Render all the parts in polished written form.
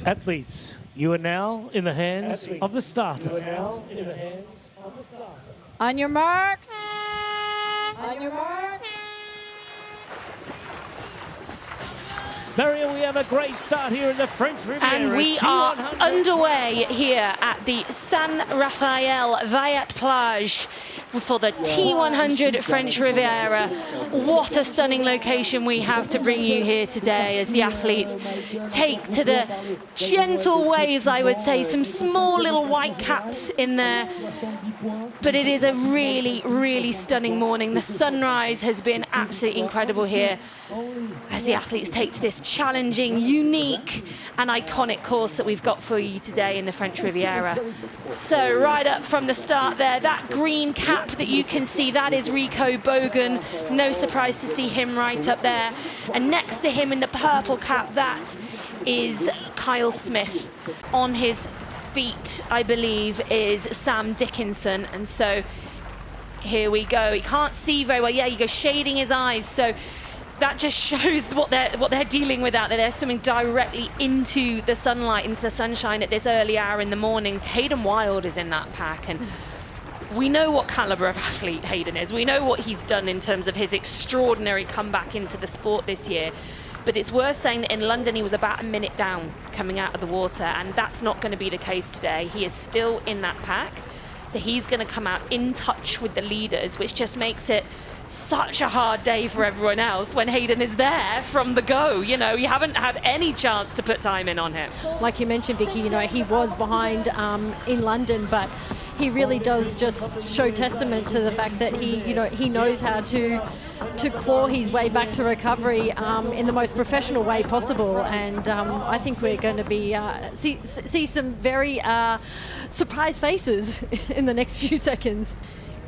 Athletes, you are now in the hands of the starter. On your marks. On your marks. Mario, we have a great start here in the French Riviera. And we are underway here at the San Rafael Vallette Plage for the T100 French Riviera. What a stunning location we have to bring you here today as the athletes take to the gentle waves, I would say. Some small little white caps in there. But it is a really, really stunning morning. The sunrise has been absolutely incredible here as the athletes take to this challenging, unique and iconic course that we've got for you today in the French Riviera. So right up from the start there, that green cap that you can see, that is Rico Bogan. No surprise to see him right up there. And next to him in the purple cap, that is Kyle Smith. On his feet, I believe, is Sam Dickinson. And so here we go. He can't see very well. Yeah, you go shading his eyes. So that just shows what they're dealing with out there. They're swimming directly into the sunlight, into the sunshine at this early hour in the morning. Hayden Wild is in that pack, and we know what caliber of athlete Hayden is. We know what he's done in terms of his extraordinary comeback into the sport this year. But it's worth saying that in London he was about a minute down coming out of the water, and that's not going to be the case today. He is still in that pack, so he's going to come out in touch with the leaders, which just makes it such a hard day for everyone else when Hayden is there from the go. You know, you haven't had any chance to put time in on him. Like you mentioned, Vicky, you know, he was behind in London, but he really does just show testament to the fact that he knows how to claw his way back to recovery in the most professional way possible. And I think we're going to be see some very surprised faces in the next few seconds.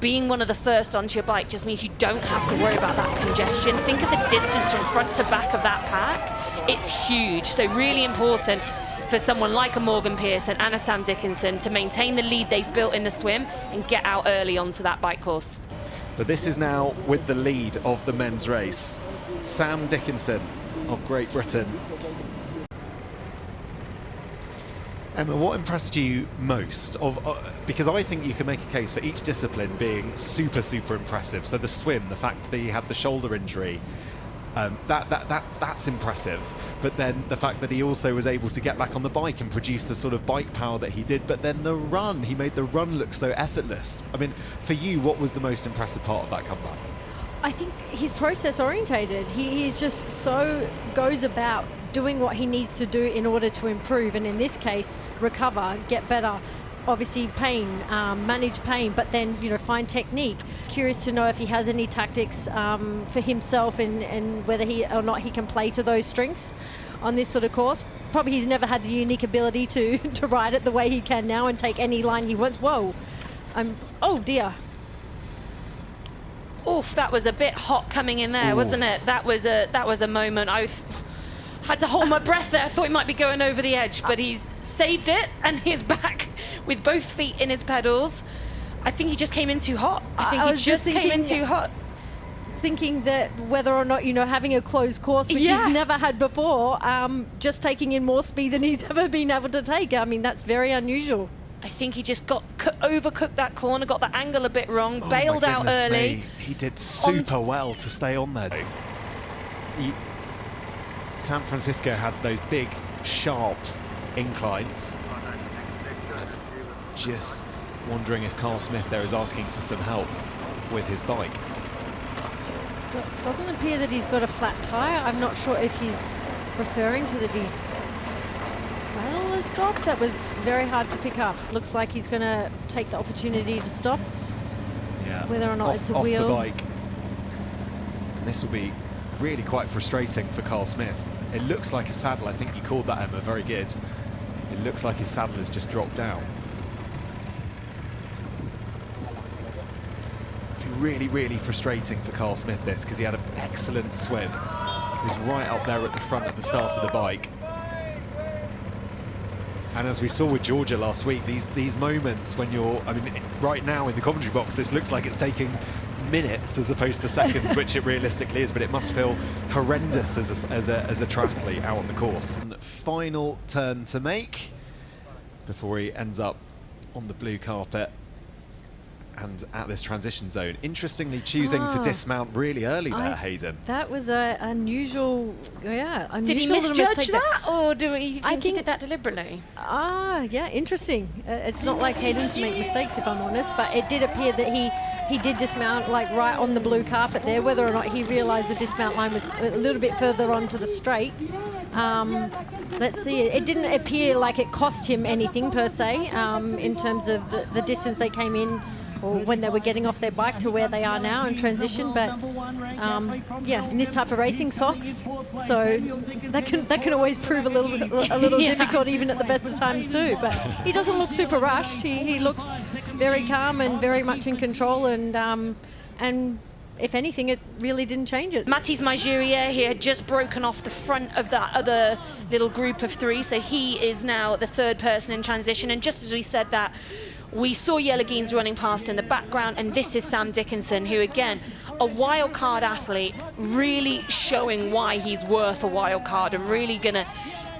Being one of the first onto your bike just means you don't have to worry about that congestion. Think of the distance from front to back of that pack. It's huge. So really important for someone like a Morgan Pearson and a Sam Dickinson to maintain the lead they've built in the swim and get out early onto that bike course. But this is now with the lead of the men's race. Sam Dickinson of Great Britain. Emma, what impressed you most? Because I think you can make a case for each discipline being super, super impressive. So the swim, the fact that he had the shoulder injury, that's impressive. But then the fact that he also was able to get back on the bike and produce the sort of bike power that he did. But then the run, he made the run look so effortless. I mean, for you, what was the most impressive part of that comeback? I think he's process orientated. He's just so goes about doing what he needs to do in order to improve, and in this case, recover, get better. Obviously pain, manage pain, but then, you know, find technique. Curious to know if he has any tactics for himself and whether he or not he can play to those strengths on this sort of course. Probably he's never had the unique ability to ride it the way he can now and take any line he wants. Whoa, oh dear. Oof, that was a bit hot coming in there, wasn't it? That was a moment. I had to hold my breath there. I thought he might be going over the edge, but he's saved it and he's back with both feet in his pedals. I think he just came in too hot. I think he just came in too hot. Thinking that whether or not, you know, having a closed course, which he's never had before, just taking in more speed than he's ever been able to take. I mean, that's very unusual. I think he just got overcooked that corner, got the angle a bit wrong, bailed out early. He did super well to stay on there. San Francisco had those big, sharp inclines. And just wondering if Carl Smith there is asking for some help with his bike. Doesn't appear that he's got a flat tyre. I'm not sure if he's referring to the saddle has dropped. That was very hard to pick up. Looks like he's going to take the opportunity to stop. Yeah. Whether or not it's a wheel. Off the bike. And this will be really quite frustrating for Carl Smith. It looks like a saddle. I think you called that, Emma. Very good. It looks like his saddle has just dropped down. Really, really frustrating for Carl Smith this, because he had an excellent swim. He was right up there at the front at the start of the bike. And as we saw with Georgia last week, these moments when you're, I mean, right now in the commentary box, this looks like it's taking minutes as opposed to seconds, which it realistically is, but it must feel horrendous as a triathlete out on the course. And final turn to make before he ends up on the blue carpet and at this transition zone. Interestingly, choosing to dismount really early there, Hayden. That was an unusual, unusual. Did he misjudge that, or do you think he did that deliberately? Yeah, interesting. It's not like Hayden to make mistakes, if I'm honest, but it did appear that he did dismount like right on the blue carpet there. Whether or not he realised the dismount line was a little bit further onto the straight. Let's see. It didn't appear like it cost him anything per se in terms of the distance they came in, or when they were getting off their bike to where they are now in transition. But yeah, in this type of racing, socks, so that can always prove a little difficult even at the best of times too. But he doesn't look super rushed. He looks very calm and very much in control, and if anything, it really didn't change it. Mathis Majurier, he had just broken off the front of that other little group of three, so he is now the third person in transition. And just as we said that, we saw Yelagines running past in the background, and this is Sam Dickinson, who again, a wild card athlete, really showing why he's worth a wild card and really gonna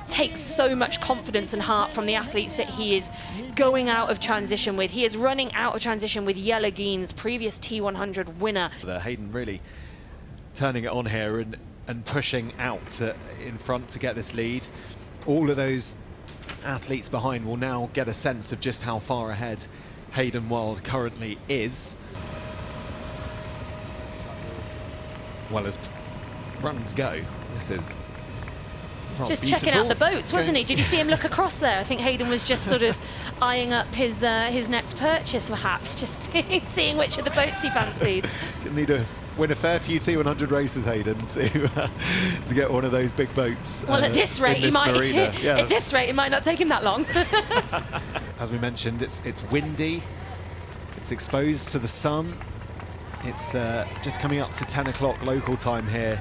take so much confidence and heart from the athletes that he is going out of transition with. He is running out of transition with Yelagines, previous T100 winner. Hayden really turning it on here and pushing out in front to get this lead. All of those athletes behind will now get a sense of just how far ahead Hayden Wilde currently is. Well, as runs go, this is just beautiful. checking out the boats, wasn't he? Did you see him look across there? I think Hayden was just sort of eyeing up his next purchase, perhaps, just seeing which of the boats he fancied. Need to win a fair few T100 races, Hayden, to get one of those big boats. Well, at this rate, Yeah. At this rate, it might not take him that long. As we mentioned, it's windy. It's exposed to the sun. It's just coming up to 10 o'clock local time here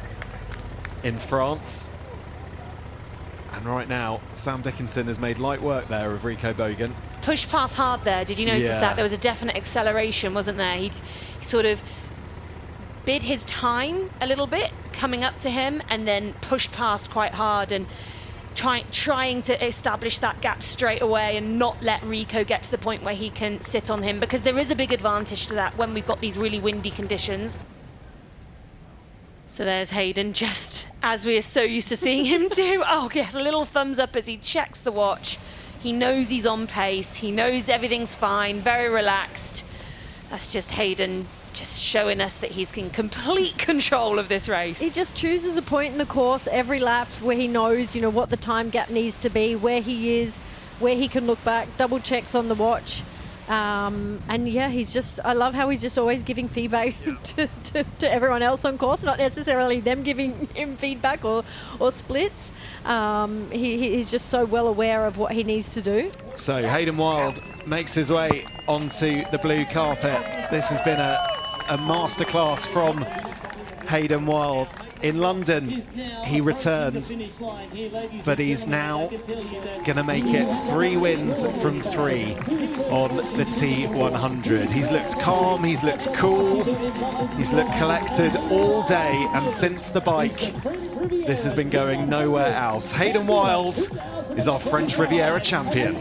in France. And right now, Sam Dickinson has made light work there of Rico Bogan. Pushed past hard there. Did you notice that? There was a definite acceleration, wasn't there? He sort of bid his time a little bit, coming up to him, and then pushed past quite hard and trying to establish that gap straight away and not let Rico get to the point where he can sit on him, because there is a big advantage to that when we've got these really windy conditions. So there's Hayden, just as we are so used to seeing him do. Oh, yes, a little thumbs up as he checks the watch. He knows he's on pace. He knows everything's fine, very relaxed. That's just Hayden just showing us that he's in complete control of this race. He just chooses a point in the course every lap where he knows, what the time gap needs to be, where he is, where he can look back, double checks on the watch. And yeah, I love how he's just always giving feedback to everyone else on course, not necessarily them giving him feedback or splits. He's just so well aware of what he needs to do. So Hayden Wilde makes his way onto the blue carpet. This has been a masterclass from Hayden Wilde. In London, he returned, but he's now going to make it 3 wins from 3 on the T100. He's looked calm, he's looked cool, he's looked collected all day, and since the bike, this has been going nowhere else. Hayden Wilde is our French Riviera champion.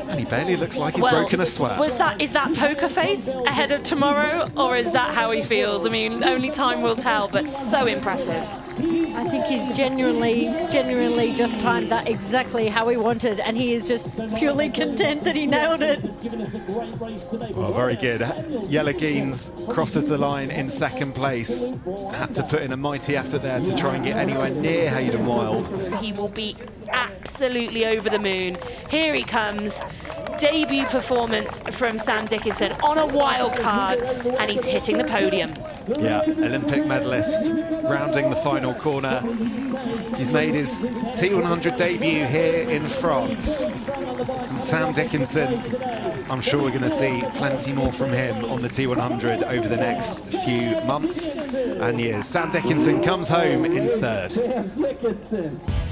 And he barely looks like he's broken a sweat. Is that poker face ahead of tomorrow, or is that how he feels? I mean, only time will tell, but so impressive. I think he's genuinely just timed that exactly how he wanted, and he is just purely content that he nailed it. Well, very good. Yelagines crosses the line in second place. Had to put in a mighty effort there to try and get anywhere near Hayden Wilde. He will be absolutely over the moon. Here he comes. Debut performance from Sam Dickinson on a wild card, and he's hitting the podium. Yeah, Olympic medalist rounding the final corner. He's made his T100 debut here in France. And Sam Dickinson, I'm sure we're going to see plenty more from him on the T100 over the next few months and years. Sam Dickinson comes home in third.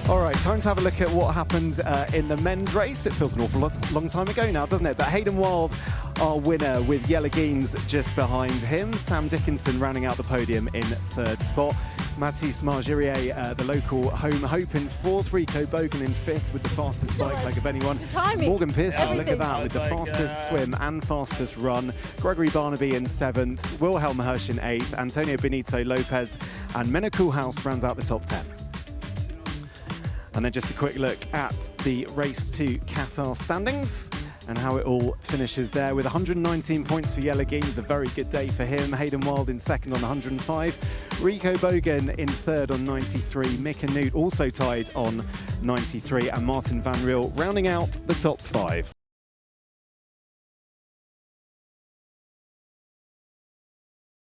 All right, time to have a look at what happened in the men's race. It feels an awful long time ago now, doesn't it? But Hayden Wild, our winner, with Yella Geens just behind him. Sam Dickinson rounding out the podium in third spot. Mathis Margirier, the local home hope, in fourth. Rico Bogan in fifth with the fastest bike leg of anyone. Morgan Pearson, look at that, with the fastest swim and fastest run. Gregory Barnaby in seventh. Wilhelm Hirsch in eighth. Antonio Benito Lopez and Menno Koolhaas rounds out the top 10. And then just a quick look at the race to Qatar standings and how it all finishes there, with 119 points for Yella Geens, a very good day for him. Hayden Wild in second on 105. Rico Bogan in third on 93. Mick and Newt also tied on 93. And Martin Van Riel rounding out the top 5.